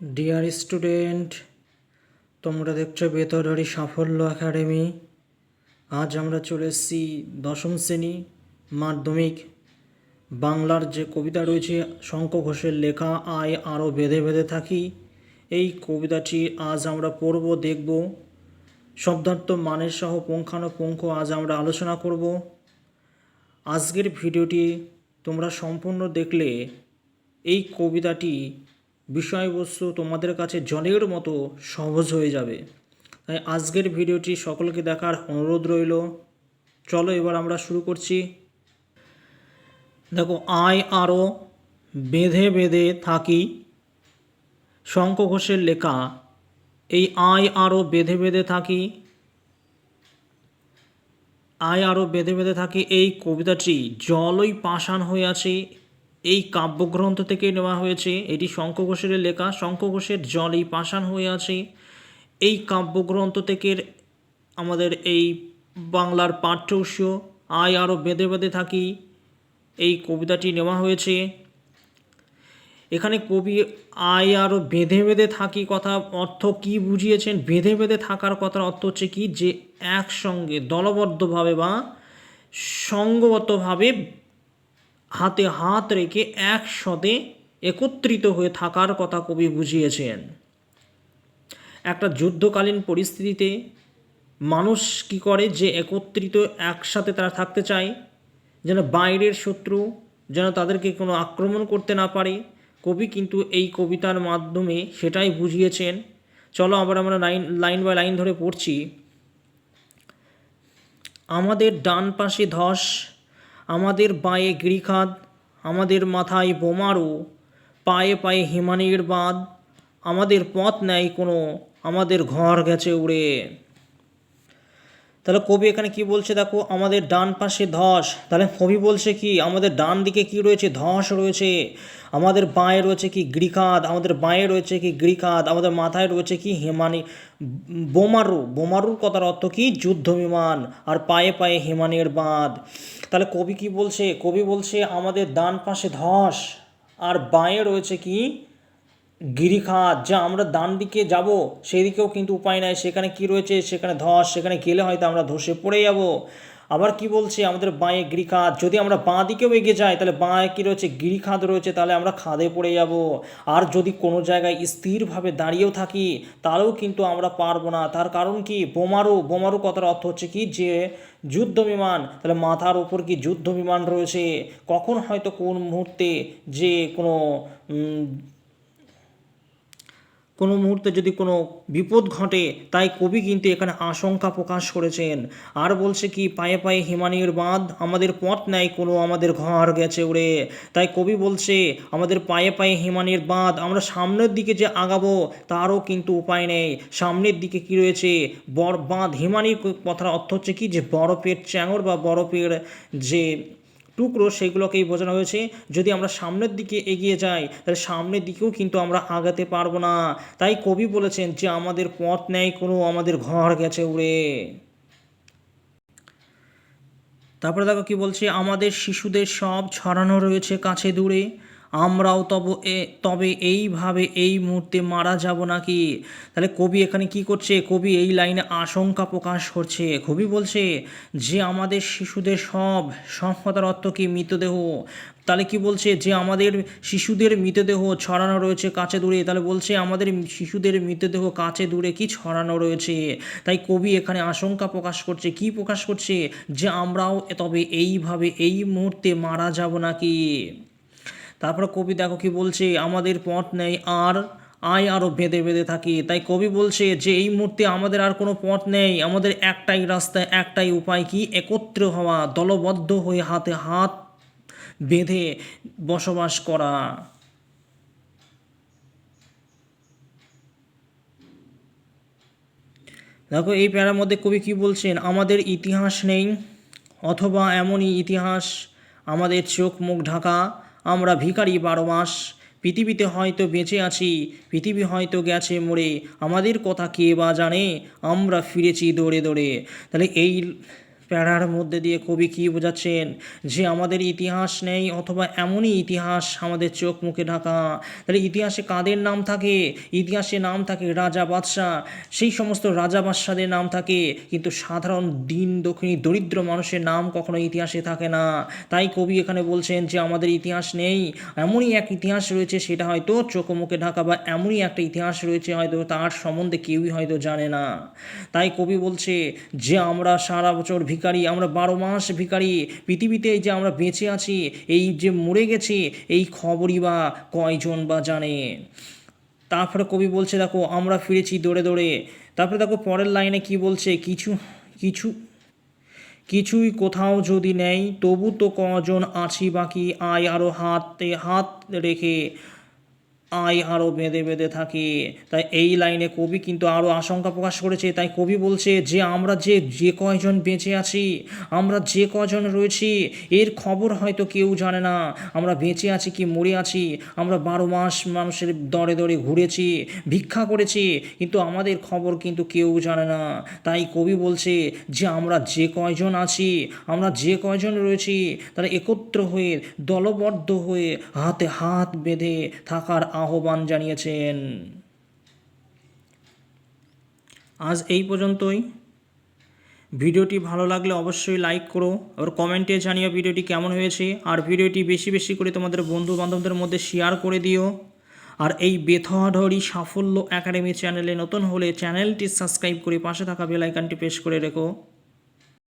Dear student, তোমরা দেখছো বেতরবাড়ি সাফল্য একাডেমি। আজ আমরা চলে এসেছি দশম শ্রেণী মাধ্যমিক বাংলার যে কবিতা রয়েছে শঙ্খ ঘোষের লেখা আয় আরও বেঁধে বেঁধে থাকি। এই কবিতাটি আজ আমরা পড়ব, দেখব, শব্দার্থ মানের সহ পুঙ্খানুপুঙ্খ আজ আমরা আলোচনা করব। আজকের ভিডিওটি তোমরা সম্পূর্ণ দেখলে এই কবিতাটি বিষয়বস্তু তোমাদের কাছে জলের মতো সহজ হয়ে যাবে। তাই আজকের ভিডিওটি সকলকে দেখার অনুরোধ রইল। চলো এবার আমরা শুরু করছি। দেখো, আয় আরও বেঁধে বেঁধে থাকি, শঙ্খ ঘোষের লেখা এই আয় আরও বেঁধে বেঁধে থাকি, আয় আরও বেঁধে বেঁধে থাকি এই কবিতাটি জলই পাষাণ হয়ে আছে এই কাব্যগ্রন্থ থেকে নেওয়া হয়েছে। এটি শঙ্খ ঘোষের লেখা। শঙ্খ ঘোষের জলই পাষাণ হয়ে আছে এই কাব্যগ্রন্থ থেকে আমাদের এই বাংলার পাঠ্য উৎস আয় আরও বেঁধে বেঁধে থাকি এই কবিতাটি নেওয়া হয়েছে। এখানে কবি আয় আরও বেঁধে বেঁধে থাকি কথা অর্থ কি বুঝিয়েছেন? বেঁধে বেঁধে থাকার কথার অর্থ হচ্ছে কি, যে একসঙ্গে দলবদ্ধভাবে বা সঙ্গবদ্ধভাবে হাতে হাত রেখে একসাথে একত্রিত হয়ে থাকার কথা কবি বুঝিয়েছেন। একটা যুদ্ধকালীন পরিস্থিতিতে মানুষ কি করে, যে একত্রিত একসাথে তারা থাকতে চায়, যেন বাইরের শত্রু যেন তাদেরকে কোনো আক্রমণ করতে না পারে। কবি কিন্তু এই কবিতার মাধ্যমে সেটাই বুঝিয়েছেন। চলো আবার আমরা লাইন বাই লাইন ধরে পড়ছি। আমাদের ডান পাশে ধস, আমাদের বাঁয়ে গিরিখাদ, আমাদের মাথায় বোমারু, পায়ে পায়ে হিমানির বাঁধ, আমাদের পথ নেই কোনো, আমাদের ঘর গেছে উড়ে। তাহলে কবি এখানে কি বলছে দেখো, আমাদের ডান পাশে ধস। তাহলে কবি বলছে কি, আমাদের ডান দিকে কি রয়েছে? ধস রয়েছে। আমাদের বাঁয়ে রয়েছে কি? গিরিখাদ। আমাদের বাঁয়ে রয়েছে কি? গিরিখাদ। আমাদের মাথায় রয়েছে কি? হিমানি বোমারু। বোমারুর কথার অর্থ কি? যুদ্ধ বিমান। আর পায়ে পায়ে হিমানির বাঁধ। তাহলে কবি কি বলছে? কবি বলছে আমাদের ডান পাশে ধস আর বাঁয়ে রয়েছে কি? গিরিখাদ। যা আমরা ডান দিকে যাব সেই দিকেও কিন্তু উপায় নাই, সেখানে কি রয়েছে? সেখানে ধস, সেখানে গেলে হয়তো আমরা ধসে পড়ে যাব। আবার কি বলছে? আমাদের বাঁয়ে গিরিখাদ। যদি আমরা বাঁ দিকেও এগিয়ে যাই তাহলে বাঁয়ে কী রয়েছে? গিরিখাদ রয়েছে, তাহলে আমরা খাদে পড়ে যাব। আর যদি কোনো জায়গায় স্থিরভাবে দাঁড়িয়েও থাকি তাহলেও কিন্তু আমরা পারবো না। তার কারণ কি? বোমারু। বোমারু কথার অর্থ হচ্ছে কি? যে যুদ্ধ বিমান। তাহলে মাথার ওপর কি যুদ্ধ বিমান রয়েছে? কখন হয়তো কোন মুহূর্তে যে কোনো মুহূর্তে যদি কোনো বিপদ ঘটে, তাই কবি কিন্তু এখানে আশঙ্কা প্রকাশ করেছেন। আর বলছে কি, পায়ে পায়ে হিমানির বাঁধ, আমাদের পথ নেই কোনো, আমাদের ঘর গেছে উড়ে। তাই কবি বলছে আমাদের পায়ে পায়ে হিমানির বাঁধ, আমরা সামনের দিকে যে আগাবো তারও কিন্তু উপায় নেই। সামনের দিকে কি রয়েছে? বাঁধ। হিমানির কথার অর্থ হচ্ছে কি, যে বরফের চ্যাঙর বা বরফের যে টুকরো সেগুলোকেই বোঝানো হয়েছে। যদি আমরা সামনের দিকে এগিয়ে যাই তাহলে সামনের দিকেও কিন্তু আমরা আগাতে পারবো না। তাই কবি বলেছেন যে আমাদের পথ নেই কোনো, আমাদের ঘর গেছে উড়ে। তারপরে দেখো কি বলছে, আমাদের শিশুদের সব ছড়ানো রয়েছে কাছে দূরে, আমরাও তবে এইভাবে এই মুহূর্তে মারা যাব নাকি? তাহলে কবি এখানে কি করছে? কবি এই লাইনে আশঙ্কা প্রকাশ করছে। কবি বলছে যে আমাদের শিশুদের সব কথার অর্থ কি? মৃতদেহ। তাহলে কি বলছে? যে আমাদের শিশুদের মৃতদেহ ছড়ানো রয়েছে কাছে দূরে। তাহলে বলছে আমাদের শিশুদের মৃতদেহ কাছে দূরে কি ছড়ানো রয়েছে। তাই কবি এখানে আশঙ্কা প্রকাশ করছে। কি প্রকাশ করছে? যে আমরাও তবে এইভাবে এই মুহূর্তে মারা যাব নাকি? তারপরে কবি দেখো কি বলছে, আমাদের পথ নেই আর, আয় আরও বেঁধে বেঁধে থাকি। তাই কবি বলছে যে এই মুহূর্তে আমাদের আর কোনো পথ নেই, আমাদের একটাই রাস্তা, একটাই উপায় কি? একত্র হওয়া, দলবদ্ধ হয়ে হাতে হাত বেঁধে বসবাস করা। দেখো এই প্যারার মধ্যে কবি কি বলছেন, আমাদের ইতিহাস নেই অথবা এমনই ইতিহাস, আমাদের চোখ মুখ ঢাকা, আমরা ভিখারি 12 মাস, পৃথিবীতে হয়তো বেঁচে আছি, পৃথিবী হয়তো গেছে মরে, আমাদের কথা কে বা জানে, আমরা ফিরেছি দৌড়ে দৌড়ে। তাহলে এই প্যারার মধ্যে দিয়ে কবি কী বোঝাচ্ছেন যে আমাদের ইতিহাস নেই অথবা এমনই ইতিহাস আমাদের চোখ মুখে ঢাকা। তাহলে ইতিহাসে কাদের নাম থাকে? ইতিহাসে নাম থাকে রাজা বাদশাহ, সেই সমস্ত রাজা বাদশাদের নাম থাকে, কিন্তু সাধারণ দিন দক্ষিণী দরিদ্র মানুষের নাম কখনো ইতিহাসে থাকে না। তাই কবি এখানে বলছেন যে আমাদের ইতিহাস নেই, এমনই এক ইতিহাস রয়েছে, সেটা হয়তো চোখ মুখে ঢাকা, বা এমনই একটা ইতিহাস রয়েছে হয়তো তার সম্বন্ধে কেউই হয়তো জানে না। তাই কবি বলছে যে আমরা সারা বছর ভিখারি, আমরা 12 মাস ভিখারি, পৃথিবীতে এই যে আমরা বেঁচে আছি, এই যে মরে গেছি, এই খবরই বা কয়জন বা জানে। তারপরে কবি বলছে দেখো আমরা ফিরেছি দৌড়ে দৌড়ে। তারপরে দেখো পরের লাইনে কি বলছে, কিছু কিছু কিছুই কোথাও যদি নেই তবু তো কজন আছি বাকি, আয় আরও হাতে হাত রেখে আয় আরও বেঁধে বেঁধে থাকে। তাই এই লাইনে কবি কিন্তু আরও আশঙ্কা প্রকাশ করেছে। তাই কবি বলছে যে আমরা যে কয়জন বেঁচে আছি, আমরা যে কজন রয়েছি, এর খবর হয়তো কেউ জানে না। আমরা বেঁচে আছি কি মরে আছি, আমরা 12 মাস মানুষের দরে দরে ঘুরেছি, ভিক্ষা করেছি, কিন্তু আমাদের খবর কিন্তু কেউ জানে না। তাই কবি বলছে যে আমরা যে কয়জন আছি, আমরা যে কয়জন রয়েছি, তারা একত্র হয়ে দলবদ্ধ হয়ে হাতে হাত বেঁধে থাকার আহ্বান জানিয়েছেন। আজ এই পর্যন্তই। ভিডিওটি ভালো লাগলে অবশ্যই লাইক করো, আর কমেন্টে জানিও ভিডিওটি কেমন হয়েছে, আর ভিডিওটি বেশি বেশি করে তোমাদের বন্ধু বান্ধবদের মধ্যে শেয়ার করে দিও। আর এই বেথোয়াধরি সাফল্য একাডেমি চ্যানেলে নতুন হলে চ্যানেলটি সাবস্ক্রাইব করে পাশে থাকা বেল আইকনটি প্রেস করে রেখো।